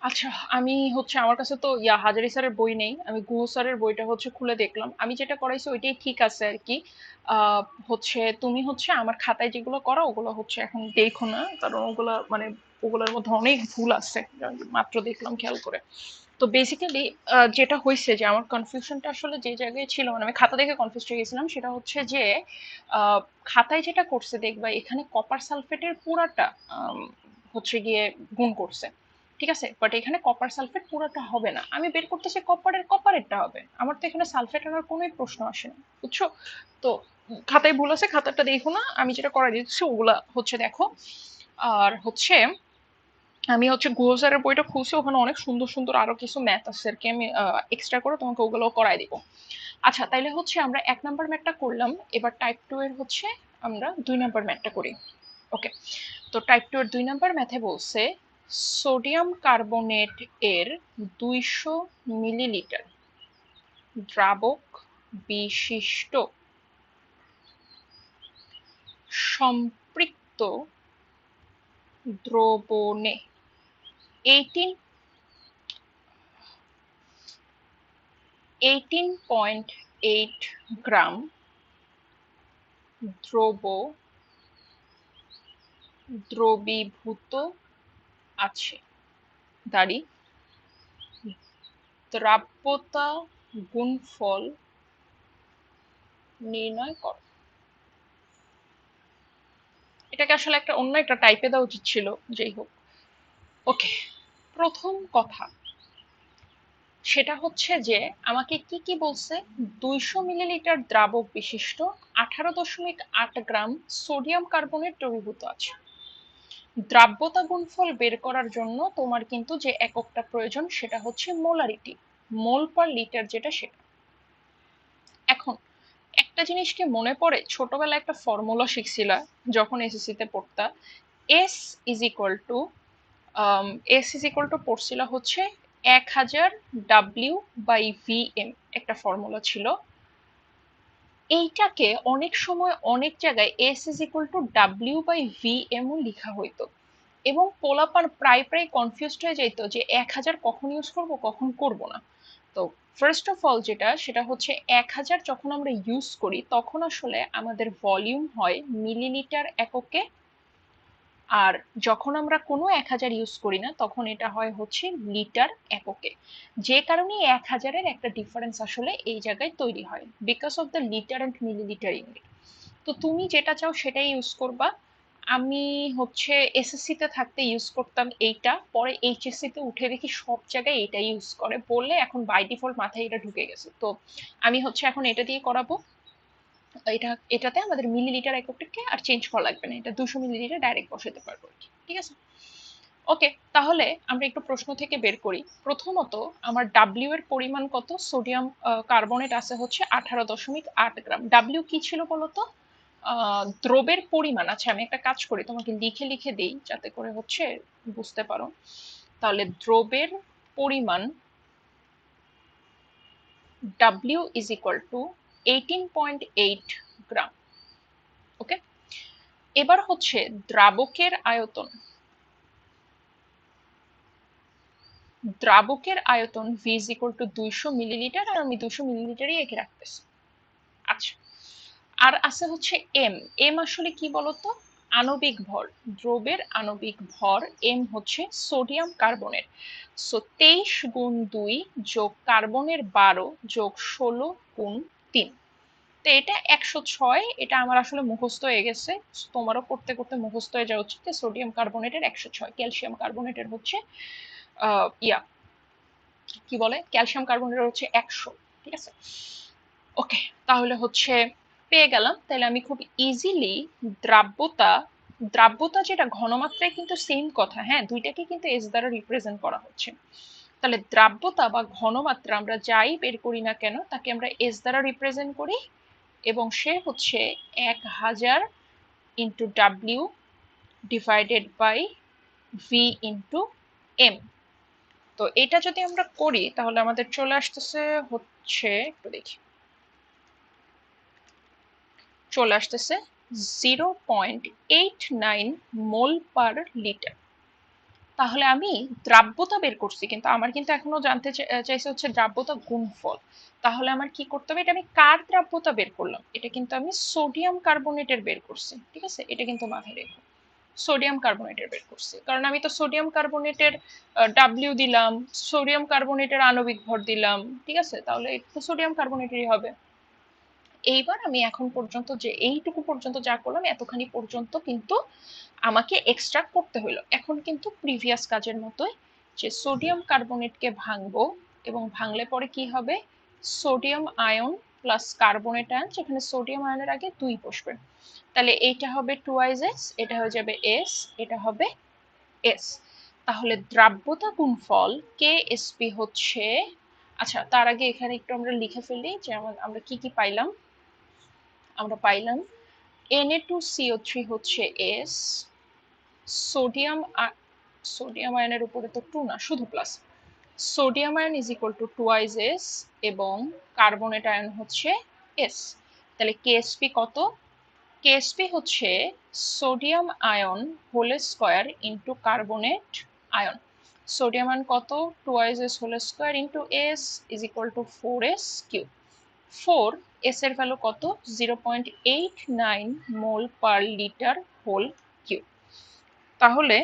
আচ্ছা, আমি হচ্ছে আমার কাছে তো হাজারি স্যারের বই নেই। আমি গুহ স্যারের বইটা হচ্ছে খুলে দেখলাম। আমি যেটা করাইছি ওইটাই ঠিক আছে আর কি। আহ হচ্ছে তুমি হচ্ছে আমার খাতায় যেগুলো করা ওগুলো হচ্ছে এখন দেখো না, কারণ ওগুলা মানে ওগুলোর মধ্যে অনেক ভুল আছে। মাত্র দেখলাম খেয়াল করে। তো বেসিক্যালি যেটা হয়েছে যে আমার কনফিউশনটা আসলে যে জায়গায় ছিল, মানে আমি খাতা দেখে কনফিউজ হয়ে গেছিলাম, সেটা হচ্ছে যে আহ, খাতায় যেটা করছে দেখবা এখানে কপার সালফেটের পুরাটা হচ্ছে গিয়ে গুণ করছে। ঠিক আছে, বাট এখানে কপার সালফেট পুরোটা হবে না। আমি বের করতেছি কপারেরটা হবে, আমার তো এখানে সালফেট আনার কোনোই প্রশ্ন আসে না, বুঝছো? তো খাতায় ভুল আছে, খাতাটা দেখো না, আমি যেটা করা দিচ্ছি ওগুলা হচ্ছে দেখো। আর হচ্ছে আমি হচ্ছে গুহ স্যারের বইটা খুলছি, ওখানে অনেক সুন্দর সুন্দর আরো কিছু ম্যাথ আছে আর কি, আমি এক্সট্রা করে তোমাকে ওগুলো করাই দিব। আচ্ছা, তাইলে হচ্ছে আমরা 1 নাম্বার ম্যাথটা করলাম। এবার টাইপ 2 এর হচ্ছে আমরা 2 নাম্বার ম্যাথটা করি। ওকে। তো টাইপ 2 এর 2 নাম্বার ম্যাথে বলছে সোডিয়াম কার্বনেট এর 200 মিলিলিটার দ্রাবক বিশিষ্ট সম্পৃক্ত দ্রবণে 18.8 গ্রাম দ্রবীভূত আছে দাঁড়ি দ্রাব্যতা গুণফল নির্ণয় কর। এটাকে আসলে একটা অন্য একটা টাইপে দেওয়া উচিত ছিল, যাই হোক। ওকে, প্রথম কথা সেটা হচ্ছে যে আমাকে কি কি বলছে, 200 মিলিলিটার দ্রাবক বিশিষ্ট 18.8 গ্রাম সোডিয়াম কার্বনেট দ্রবীভূত আছে। দ্রাব্যতা গুণফল বের করার জন্য তোমার কিন্তু যে এককটা প্রয়োজন সেটা হচ্ছে মোলারিটি, মোল পার লিটার যেটা সেটা। এখন একটা জিনিস কি মনে পড়ে, ছোটবেলায় একটা ফর্মুলা শিখছিলা যখন এসএসসি তে পড়তা? S is equal to S is equal to পড়ছিল হচ্ছে 1000 ডাব্লিউ বাই ভি এম, একটা ফর্মুলা ছিল। এইটাকে অনেক সময় অনেক জায়গায় S is equal to W by V M ও লেখা হইতো, এবং পোলাপান প্রায় প্রায় কনফিউজড হয়ে যাইতো যে 1000 কখন ইউজ করব কখন করব না। তো ফার্স্ট অফ অল যেটা সেটা হচ্ছে 1000 যখন আমরা ইউজ করি তখন আসলে আমাদের ভলিউম হয় মিলিলিটার এককে, আর যখন আমরা কোনো 1000 ইউজ করি না তখন এটা হয় হচ্ছে লিটার এককে। যে কারণে 1000-এর একটা ডিফারেন্স আসলে এই জায়গায় তৈরি হয়, because of the litre and millilitre unit. তো তুমি যেটা চাও সেটাই ইউজ করবা। আমি হচ্ছে এসএসসি তে থাকতে ইউজ করতাম এইটা, পরে এইচএসসি তে উঠে দেখি সব জায়গায় এটাই ইউজ করে বললে এখন বাই ডিফল্ট মাথায় এটা ঢুকে গেছে। তো আমি হচ্ছে এখন এটা দিয়ে করাবো। এটাতে আমাদের মিলিলিটার এককটাকে আর চেঞ্জ করা লাগবে না, এটা 200 মিলিলিটার ডাইরেক্ট বসাতে পারবো আর কি। ঠিক আছে, ওকে। তাহলে আমরা একটু প্রশ্ন থেকে বের করি। প্রথমত আমার ডাব্লিউ এর পরিমাণ কত, সোডিয়াম কার্বনেট আছে হচ্ছে 18.8 গ্রাম। ডাব্লিউ কি ছিল বলতো? দ্রবের পরিমাণ। আচ্ছা, আমি একটা কাজ করি, তোমাকে লিখে লিখে দেই যাতে করে হচ্ছে বুঝতে পারো। তাহলে দ্রবের পরিমাণ W is equal to 18.8 gram. Okay, এবার হচ্ছে দ্রাবকের আয়তন। দ্রাবকের আয়তন V is equal to 200 millilitre, আর আমি 200 মিলিলিটারই এঁকে রাখতেছি। আচ্ছা, আর আছে হচ্ছে এম। এম আসলে কি বলতো? আণবিক ভর। দ্রবের আণবিক ভর এম হচ্ছে সোডিয়াম কার্বনের। সো 23 × 2 যোগ কার্বনের 12 যোগ 16 × 3। তো এটা 106। এটা আমার আসলে মুখস্থ হয়ে গেছে, তোমারও করতে করতে মুখস্থ হয়ে যাওয়া উচিত। সোডিয়াম কার্বনেটের 106, ক্যালসিয়াম কার্বনেটের হচ্ছে আহ ইয়া কি বলে, ক্যালসিয়াম কার্বনেটের হচ্ছে 100। ঠিক আছে, ওকে। তাহলে হচ্ছে পেয়ে গেলাম। তাহলে আমি খুব ইজিলি দ্রাব্যতা, দ্রাব্যতা যেটা ঘনমাত্রায় কিন্তু সেম কথা, হ্যাঁ, দুইটাকে কিন্তু এস দ্বারা রিপ্রেজেন্ট করা হচ্ছে। তাহলে দ্রাব্যতা বা ঘনমাত্রা আমরা যাই বের করি না কেন তাকে আমরা এস দ্বারা রিপ্রেজেন্ট করি, এবং সে হচ্ছে 1000 into W divided by V into M. তো এটা যদি আমরা করি তাহলে আমাদের চলে আসতেছে হচ্ছে, একটু দেখি, চলে আসতেছে 0.89 মোল পার লিটার। তাহলে আমি দ্রাব্যতা বের করছি, কিন্তু আমার কিন্তু এখনো জানতে চাইছে হচ্ছে দ্রাব্যতা গুণফল। তাহলে আমার কি করতে হবে, এটা আমি কার দ্রাব্যতা বের করলাম, এটা কিন্তু আমি সোডিয়াম কার্বনেটের বের করছি, ঠিক আছে, এটা কিন্তু মাথায় রেখো। সোডিয়াম কার্বনেটের বের করছি, কারণ আমি তো সোডিয়াম কার্বনেটের ডাব্লিউ দিলাম, সোডিয়াম কার্বনেটের আণবিক ভর দিলাম, ঠিক আছে, তাহলে এটা তো সোডিয়াম কার্বনেটেরই হবে। এইবার আমি এখন পর্যন্ত যে এইটুকু পর্যন্ত যা করলাম, এতখানি পর্যন্ত কিন্তু আমাকে এক্সট্রা করতে হলো। এখন কিন্তু প্রিভিয়াস কাজের মতোই, যে সোডিয়াম কার্বনেটকে ভাঙবো, এবং ভাঙলে পরে কি হবে, sodium ion plus carbonate ion, যেখানে সোডিয়াম আয়নের আগে 2 বসবে। তাহলে এইটা হবে 2s, এটা হয়ে যাবে s, এটা হবে s। তাহলে দ্রাব্যতা গুণফল কেএসপি হচ্ছে, আচ্ছা তার আগে এখানে একটু আমরা লিখে ফেলি যে আমরা কি কি পাইলাম। আমরা পাইলাম Na2CO3 হচ্ছে S, সোডিয়াম সোডিয়াম আয়নের উপরে তো 2 না, শুধু plus, sodium ion is equal to 2s, এবং কার্বনেট আয়ন হচ্ছে S। তাহলে কেএসপি কত, কেএসপি হচ্ছে sodium ion whole square into carbonate ion. Sodium ion কত, 2s whole square into s is equal to 4s cube. 4 S এর value কত, 0.89 mole per litre whole cube. তাহলে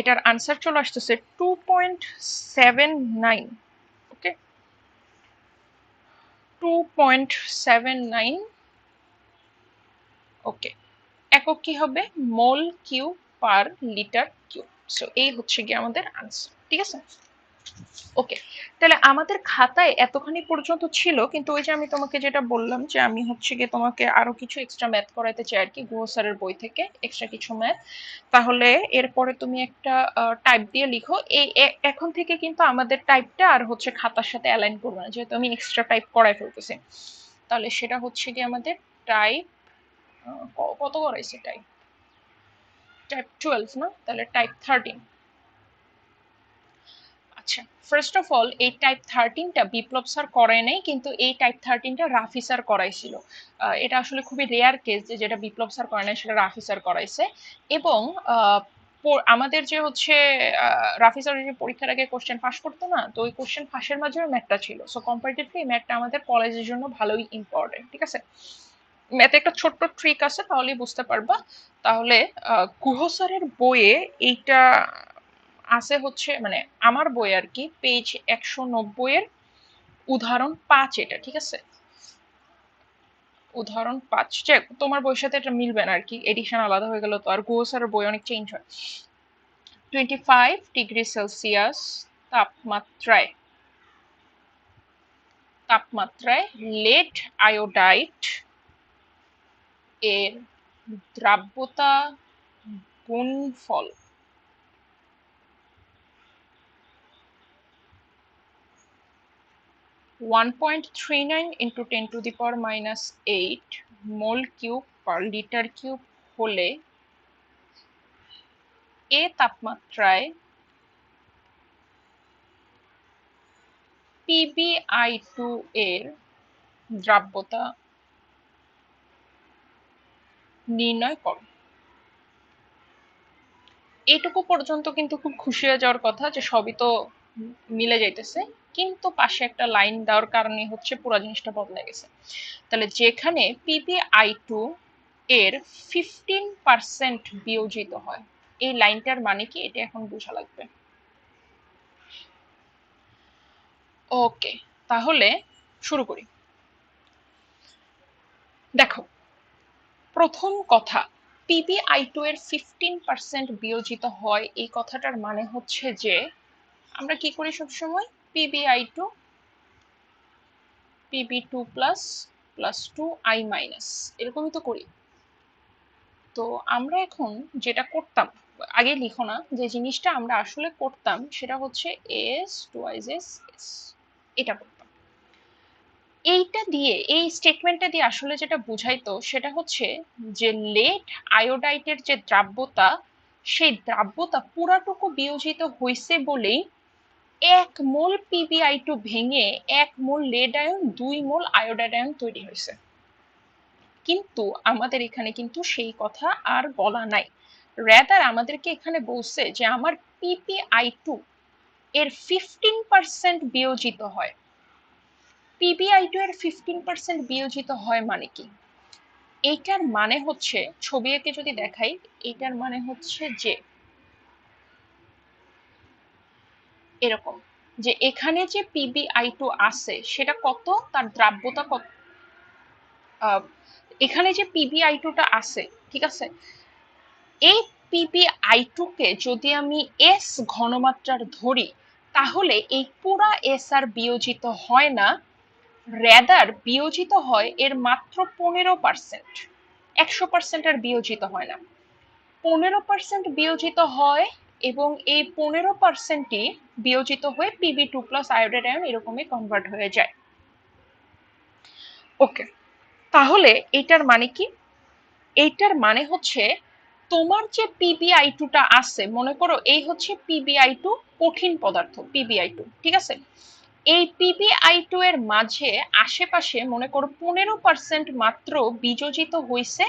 এটার answer চলে আসতেছে 2.79। ওকে, 2.79। ওকে, একক কি হবে, mole cube per litre cube. So এই হচ্ছে কি আমাদের আনসার, ঠিক আছে। ওকে, তাহলে আমাদের খাতায় এতখানি পর্যন্ত ছিল, কিন্তু ওই যে আমি তোমাকে যেটা বললাম যে আমি হচ্ছে গিয়ে তোমাকে আরো কিছু এক্সট্রা ম্যাথ করাইতে চাই আর কি, গুহ স্যারের বই থেকে এক্সট্রা কিছু ম্যাথ। তাহলে এরপরে তুমি একটা টাইপ দিয়ে লিখো। এই এখন থেকে কিন্তু আমাদের টাইপটা আর হচ্ছে খাতার সাথে অ্যালাইন করবে না, যেহেতু আমি এক্সট্রা টাইপ করাই ফেলতেছি। তাহলে সেটা হচ্ছে কি আমাদের টাইপ কত করাইছে, টাইপ টাইপ 12 না, তাহলে টাইপ 13। আচ্ছা, ফার্স্ট অফ অল এই টাইপ 13টা বিপ্লব স্যার করায় নাই, কিন্তু এই টাইপ 13টা রাফি স্যার করাইছিল। এটা আসলে খুবই রেয়ার কেস যে যেটা বিপ্লব স্যার করে নাই সেটা রাফি স্যার করাইছে। এবং আমাদের যে হচ্ছে রাফি স্যার যে পরীক্ষার আগে কোশ্চেন ফাঁস করতো না, তো ওই কোশ্চেন ফাঁসের মাঝেও ম্যাথটা ছিল। সো কম্পারেটিভলি এই ম্যাথটা আমাদের কলেজের জন্য ভালোই ইম্পর্টেন্ট, ঠিক আছে। ম্যাথে একটা ছোট্ট ট্রিক আছে, তাহলেই বুঝতে পারবা। তাহলে গুহ স্যারের বইয়ে এইটা আছে হচ্ছে, মানে আমার বই আর কি, পেজ 190 এর উদাহরণ 5, এটা ঠিক আছে, উদাহরণ 5। তোমার বইয়ের সাথে এটা মিলবে না আর কি, এডিশন আলাদা হয়ে গেল তো, আর গুহ স্যারের বই অনেক চেঞ্জ হয়। 25 ডিগ্রি সেলসিয়াস তাপমাত্রায় তাপমাত্রায় লেড আয়োডাইড এর দ্রাব্যতা গুণফল 1.39 into 10 to the power minus 8 mole cube per litre cube হলে এ তাপমাত্রায় PbI2 এর দ্রাব্যতা নির্ণয় করো। এইটুকু পর্যন্ত কিন্তু খুব খুশি হয়ে যাওয়ার কথা যে সবই তো মিলে যাইতেছে, কিন্তু পাশে একটা লাইন দেওয়ার কারণে হচ্ছে পুরো জিনিসটা বদলে গেছে। তাহলে যেখানে PbI2 এর 15% বিয়োজিত হয়, এই লাইনটার মানে কি, এটা এখন বোঝা লাগবে। ওকে, তাহলে শুরু করি। দেখো, প্রথম কথা, PbI2 এর 15% বিয়োজিত হয়, এই কথাটার মানে হচ্ছে যে আমরা কি করি সবসময়, PbI2 Pb2 plus plus 2i minus, এরকমই তো করি। তো আমরা এখন যেটা করতাম, আগে লিখো না, যে জিনিসটা আমরা আসলে করতাম সেটা হচ্ছে s 2is s, এটা করতাম। এইটা দিয়ে, এই স্টেটমেন্টটা দিয়ে আসলে যেটা বুঝাইতো সেটা হচ্ছে যে লেড আয়োডাইটের যে দ্রাব্যতা, সেই দ্রাব্যতা পুরাটুকু বিয়োজিত হয়েছে বলেই 1 মোল PbI2 ভেঙে 1 মোল লেড আয়ন 2 মোল আয়োডাইড আয়ন তৈরি হয়েছে। কিন্তু আমাদের এখানে কিন্তু সেই কথা আর বলা নাই। রেদার আমাদেরকে এখানে বলছে যে আমার PbI2 এর 15% বিয়োজিত হয়। PbI2 এর 15% বিয়োজিত হয় মানে কি? এইটার মানে হচ্ছে, ছবি এঁকে যদি দেখাই, এইটার মানে হচ্ছে যে এরকম, যে এখানে যে PbI2 আছে সেটা কত, তার দ্রাব্যতা কত, এখানে যে PbI2টা আছে, ঠিক আছে, এই PbI2 কে যদি আমি S ঘনমাত্রার ধরি, তাহলে এই পুরা S আর বিয়োজিত হয় না, রেদার বিয়োজিত হয় এর মাত্র 15%। 100% আর বিয়োজিত হয় না, 15% বিয়োজিত হয়, এবং এই 15%ই বিয়োজিত হয়ে Pb2 প্লাস আয়োডাইড আয়ন এরকমই কনভার্ট হয়ে যায়। ওকে, তাহলে এটার মানে কি? এইটার মানে হচ্ছে তোমার যে PbI2টা আছে, মনে করো এই হচ্ছে PbI2 কঠিন পদার্থ, PbI2, ঠিক আছে, এই PbI2 এর মাঝে আশেপাশে মনে করো 15% মাত্র বিযোজিত হয়েছে,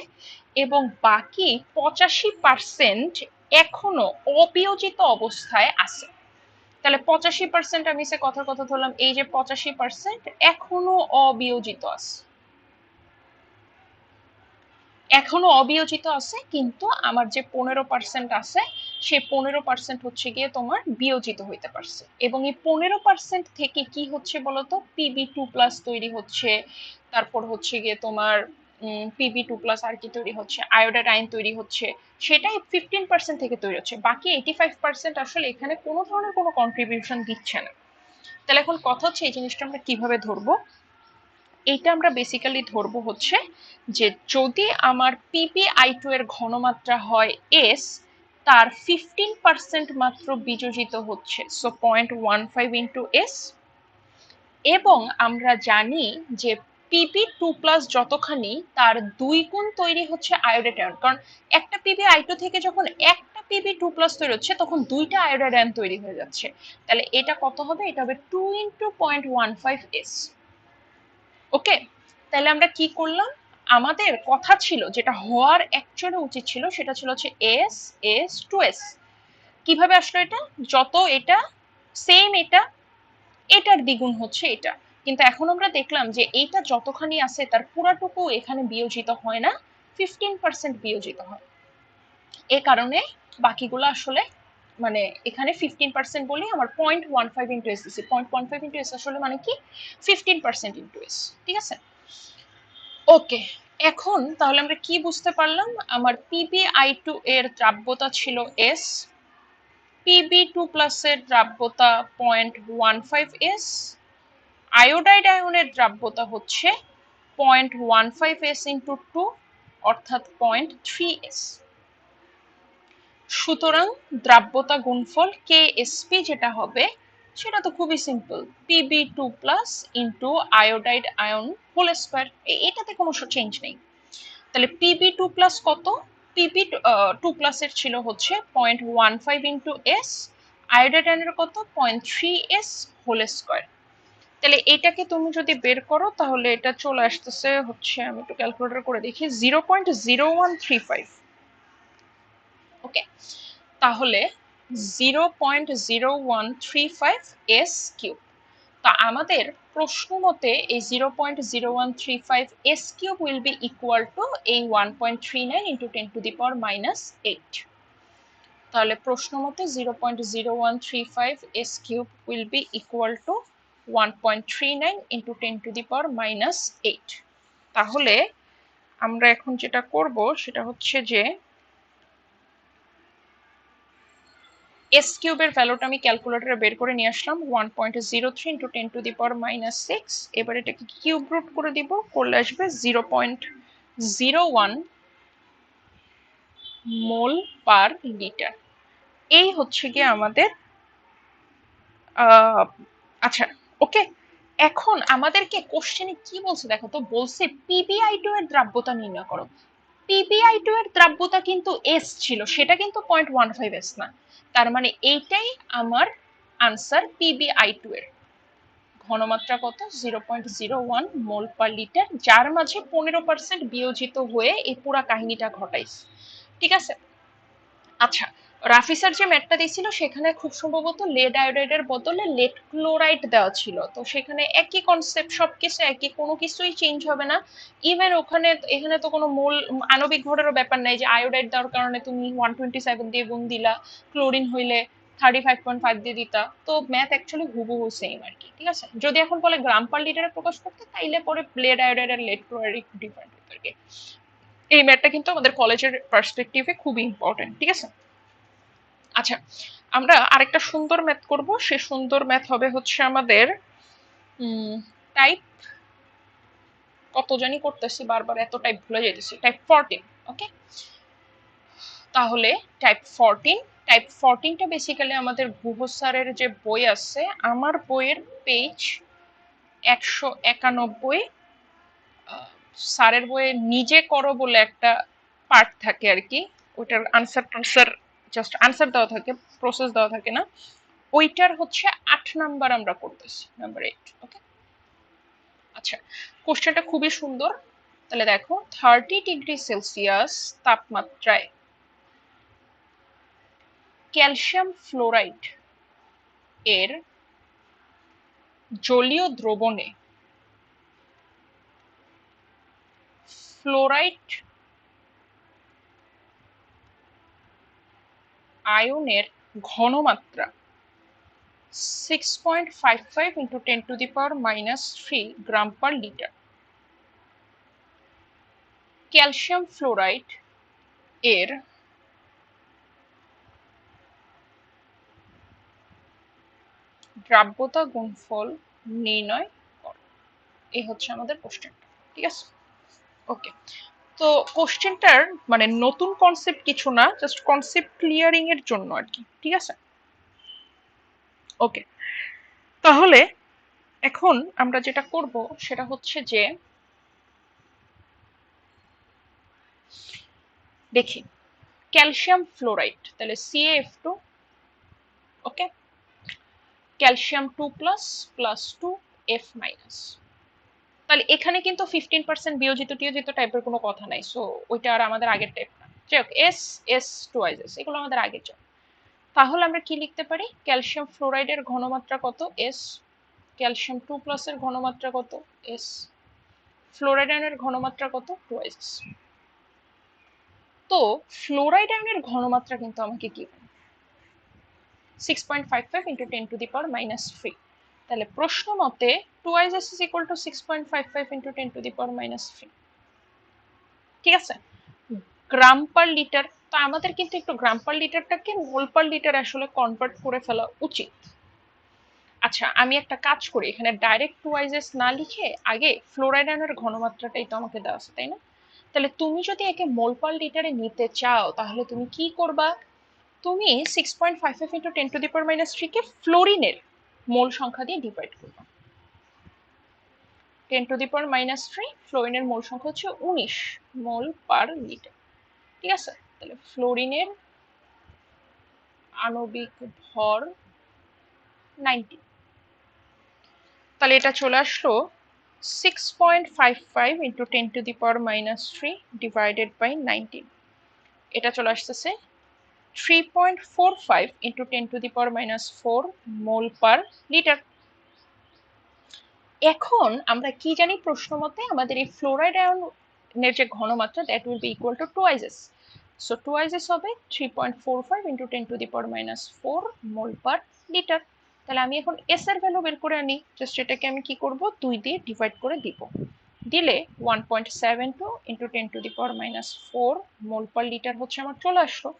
এবং বাকি 85% এখনো অবিয়োজিত অবস্থায় আছে। তাহলে 85% আমি সে কথার কথা ধরলাম, এই যে 85% এখনো অবিয়োজিত আছে, এখনো অবিয়োজিত আছে, কিন্তু আমার যে 15% আছে সেই 15% হচ্ছে গিয়ে তোমার বিয়োজিত হইতে পারছে, এবং এই 15% থেকে কি হচ্ছে বলতো, Pb2 প্লাস তৈরি হচ্ছে, তারপর হচ্ছে গিয়ে তোমার Pb2 প্লাস আর কি তৈরি হচ্ছে, আয়োডাইড আয়ন তৈরি হচ্ছে, সেটাই 15% থেকে তৈরি হচ্ছে, বাকি 85% আসলে এখানে কোনো ধরনের কোনো কন্ট্রিবিউশন দিচ্ছে না। তাহলে এখন কথা হচ্ছে এই জিনিসটা আমরা কিভাবে ধরবো। এইটা আমরা বেসিক্যালি ধরবো হচ্ছে যে যদি আমার PbI2 এর ঘনমাত্রা হয় S, তার 15% মাত্র বিযোজিত হচ্ছে, সো 0.15 ইন্টু S, এবং আমরা জানি যে Pb2 প্লাস যতখানি তার 2 গুণ তৈরি হচ্ছে আয়োডাইড আয়ন, কারণ একটা PbI2 থেকে যখন একটা Pb2 প্লাস তৈরি হচ্ছে তখন দুইটা আয়োডাইড আয়ন তৈরি হয়ে যাচ্ছে। তাহলে এটা কত হবে? এটা হবে 2 ইন্টু 0.15 S। ওকে, তাহলে আমরা কি করলাম, আমাদের কথা ছিল যেটা হওয়ার অ্যাকচুয়ালি উচিত ছিল সেটা ছিল হচ্ছে এস এস টু এস। কিভাবে আসলো এটা? যত এটা সেম, এটা এটার দ্বিগুণ হচ্ছে এটা, কিন্তু এখন আমরা দেখলাম যে এইটা যতখানি আছে তার পুরাটুকু এখানে বিয়োজিত হয় না, 15% বিয়োজিত হয়, এ কারণে বাকিগুলো আসলে মানে এখানে 15% বলি, আমার 0.15 ইন্টু এস দিছি, 0.15 ইন্টু এস আসলে মানে কি 15% ইন্টু এস, ঠিক আছে। ওকে, এখন তাহলে আমরা কি বুঝতে পারলাম, আমার PbI2 এর দ্রাব্যতা ছিল S, Pb2 প্লাস এর দ্রাব্যতা 0.15 S, আয়োডাইড আয়নের দ্রাব্যতা হচ্ছে 0.15 S ইন্টু 2, অর্থাৎ 0.3 S। সুতরাং দ্রাব্যতা গুণফল KSP যেটা হবে সেটা তো খুবই simple, Pb2 plus into iodide ion whole square, এটাতে কোনো চেঞ্জ নেই। তাহলে Pb2 প্লাস কত, Pb2 প্লাস এর ছিল হচ্ছে 0.15 ইন্টু S, আয়োডাইড আয়নের কত 0.3 S হোল স্কয়ার। তাহলে এটাকে তুমি যদি বের করো তাহলে এটা চলে আসতেছে হচ্ছে, আমি একটু ক্যালকুলেটর করে দেখি, 0.0135। ওকে, তাহলে 0.0135 S কিউব। তা আমাদের প্রশ্ন মতে এই 0.0135 S cube will be equal to এই 1.39 ইন্টু 10⁻⁻8। তাহলে প্রশ্ন মতে 0.0135 S cube will be equal to 1.39 into 10⁻⁻8। তাহলে আমরা এখন যেটা করব সেটা হচ্ছে যে এস কিউবের ভ্যালুটা আমি ক্যালকুলেটরে বের করে নিয়ে আসলাম, 1.03 ইন্টু 10⁻⁻6। এবার এটাকে কিউব রুট করে দিব, করলে আসবে 0.01 মোল পার লিটার। এই হচ্ছে গিয়ে আমাদের আচ্ছা, ওকে, এখন আমাদেরকে কোশ্চেনে কি বলছে দেখো তো, বলছে PbI2 এর দ্রাব্যতা নির্ণয় করো। PbI2 এর দ্রাব্যতা কিন্তু S ছিল, সেটা কিন্তু 0.15 S না, তার মানে এইটাই আমার আনসার। PbI2 এর ঘনমাত্রা কত, 0.01 মোল পার লিটার, যার মাঝে 15% বিয়োজিত হয়ে এই পুরা কাহিনীটা ঘটাইছে, ঠিক আছে। আচ্ছা, রাফিসার যে ম্যাটটা দিয়েছিল সেখানে খুব সম্ভবত লেড আয়োডাইডের বদলে লেড ক্লোরাইড দেওয়া ছিল, তো সেখানে একই কনসেপ্ট, সবকিছু একই, কোনো কিছুই চেঞ্জ হবে না। ইভেন ওখানে, এখানে তো কোনো মূল আণবিক ভরেরও ব্যাপার নাই যে আয়োডাইড দেওয়ার কারণে তুমি 127 দিয়ে গুণ দিলা, ক্লোরিন হইলে 35.5 দিয়ে দিতা। তো ম্যাথ অ্যাকচুয়ালি হুবহু সেম আর কি, ঠিক আছে। যদি এখন বলে গ্রাম পার লিটারে প্রকাশ করতে, তাইলে পরে লেড আয়োডাইড আর লেড ক্লোরাইড একটু ডিফারেন্ট হতো আর কি। এই ম্যাথটা কিন্তু আমাদের কলেজের পার্সপেক্টিভে খুবই ইম্পর্টেন্ট, ঠিক আছে। আচ্ছা, আমরা আরেকটা সুন্দর ম্যাথ করব। সে সুন্দর ম্যাথ হবে হচ্ছে আমাদের টাইপ, কত জানি করতেছি বারবার, এত টাইপ ভুলে যাইতেছি, টাইপ 14। ওকে, তাহলে টাইপ 14টা বেসিক্যালি আমাদের গুহ স্যারের যে বই আছে, আমার বইয়ের পেজ 191, স্যারের বইয়ে নিজে করো বলে একটা পার্ট থাকে আর কি, ওইটার আনসার টানসার, জাস্ট আনসার দেওয়া থাকে, প্রসেস দেওয়া থাকে না। ওইটার হচ্ছে 8 নাম্বার আমরা করতেছি, নাম্বার 8। ওকে, আচ্ছা, কোশ্চেনটা খুবই সুন্দর। তাহলে দেখো, 30 ডিগ্রি সেলসিয়াস তাপমাত্রায় ক্যালসিয়াম ফ্লোরাইড এর জলীয় দ্রবণে ফ্লোরাইড আয়নের ঘনমাত্রা 6.55 into 10⁻³ গ্রাম পার লিটার। ক্যালসিয়াম ফ্লোরাইড এর দ্রাব্যতা গুণফল নির্ণয় করো। এই হচ্ছে আমাদের কোশ্চেনটা, ঠিক আছে। ওকে, তো কোশ্চেনটার মানে নতুন কনসেপ্ট কিছু না, জাস্ট কনসেপ্ট ক্লিয়ারিং এর জন্য আর কি, ঠিক আছে। ওকে, তাহলে এখন আমরা যেটা করব সেটা হচ্ছে যে দেখি ক্যালসিয়াম ফ্লোরাইড, তাহলে CaF2। ওকে, ক্যালসিয়াম 2+ প্লাস 2F-। তাহলে এখানে কিন্তু 15% বিয়োজিত টিয়োজিত টাইপের কোনো কথা নাই, সো ওইটা আর আমাদের আগের টাইপ না। যাই হোক, এস এস টুয়াইজেস এগুলো আমাদের আগের জন্য। তাহলে আমরা কি লিখতে পারি, ক্যালসিয়াম ফ্লোরাইডের ঘনমাত্রা কত, এস। ক্যালসিয়াম 2+ এর ঘনমাত্রা কত, এস। ফ্লোরাইড আয়নের ঘনমাত্রা কত, টুয়াইজেস। তো ফ্লোরাইড আয়নের ঘনমাত্রা কিন্তু আমাকে কি, 6.55 into 10⁻³ তাহলে প্রশ্ন মতে 2S is equal to 6.55 into 10⁻³। ঠিক আছে, গ্রাম পার লিটার। তো আমাদের কিন্তু একটু গ্রাম পার লিটারটাকে মোল পার লিটার আসলে কনভার্ট করে ফেলা উচিত। আচ্ছা, আমি একটা কাজ করি, এখানে ডাইরেক্ট 2S না লিখে আগে ফ্লোরাইড আয়নের ঘনমাত্রাটাই তো আমাকে দেওয়া আছে, তাই না? তাহলে তুমি যদি একে মোল পার লিটারে নিতে চাও, তাহলে তুমি কি করবা, তুমি 6.55 into 10⁻³ কে ফ্লোরিনের মোল সংখ্যা দিয়ে ডিভাইড করবে। 10⁻³ ফ্লোরিনের মোল সংখ্যা হচ্ছে 19 মোল পার লিটার, ঠিক আছে। তাহলে ফ্লোরিনের আণবিক ভর 90, তাহলে এটা চলে আসলো 6.55 into 10⁻³ ডিভাইডেড বাই 19, এটা চলে আসতেছে 3.45 into 10⁻⁴ মোল পার লিটার। এখন আমরা কি জানি, প্রশ্ন মতে আমাদের এই ফ্লোরাইড আয়নের যে ঘনমাত্রা, that will be equal to 2S। So 2S হবে 3.45 into 10⁻⁴ মোল পার লিটার। তাহলে আমি এখন এস এর ভ্যালু বের করে আনি, জাস্ট এটাকে আমি কি করব, 2 দিয়ে ডিভাইড করে দিব, দিলে 1.72 into 10⁻⁴ মোল পার লিটার হচ্ছে আমার চলে আসলো।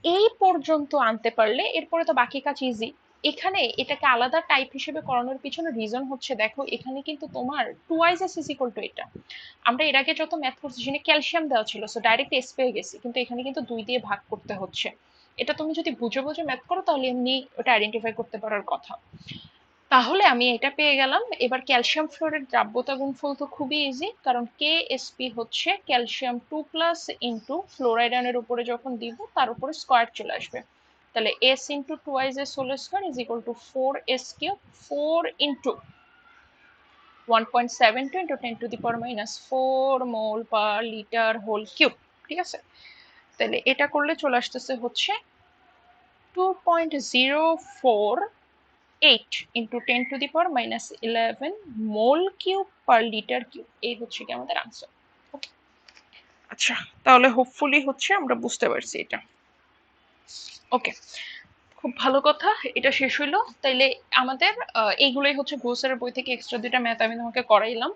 এই পর্যন্ত আনতে পারলে এরপরে তো বাকি কাজ ইজি। এখানে এটাকে আলাদা টাইপ হিসেবে করানোর পিছনে রিজন হচ্ছে, দেখো এখানে কিন্তু তোমার 2S is equal to এটা, আমরা এর আগে যত ম্যাথ করছি সেখানে ক্যালসিয়াম দেওয়া ছিল, সো ডাইরেক্ট এস পেয়ে গেছি, কিন্তু এখানে কিন্তু 2 দিয়ে ভাগ করতে হচ্ছে। এটা তুমি যদি বুঝে বুঝে ম্যাথ করো তাহলে এমনি ওটা আইডেন্টিফাই করতে পারার কথা। তাহলে আমি এটা পেয়ে গেলাম। এবার ক্যালসিয়াম ফ্লোরাইড দ্রাব্যতা গুণফল তো খুবই ইজি, কারণ KSP হচ্ছে ক্যালসিয়াম 2+ ইন্টু ফ্লোরাইড আয়নের উপরে যখন দিব তার উপরে স্কোয়ার চলে আসবে, তাহলে S into 2S whole square is equal to 4S³ 4 into 1.72 into 10⁻⁴ mole per litre whole cube, ঠিক আছে। তাহলে এটা করলে চলে আসতেছে হচ্ছে 2.048 into 10⁻⁻11 mole cube per litre cube, এই হচ্ছে কি আমাদের আনসার। ওকে, আচ্ছা, তাহলে হোপফুলি হচ্ছে আমরা বুঝতে পারছি এটা। ওকে, খুব ভালো কথা, এটা শেষ হইলো। তাইলে আমাদের এইগুলোই হচ্ছে ঘোষের বই থেকে এক্সট্রা দুইটা ম্যাথ আমি তোমাকে করাইলাম।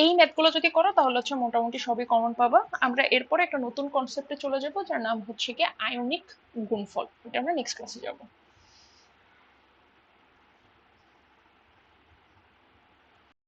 এই ম্যাথগুলো যদি করো তাহলে হচ্ছে মোটামুটি সবই কমন পাবা। আমরা এরপরে একটা নতুন কনসেপ্টে চলে যাব, যার নাম হচ্ছে কি আয়নিক গুণফল। এটা আমরা নেক্সট ক্লাসে যাবো।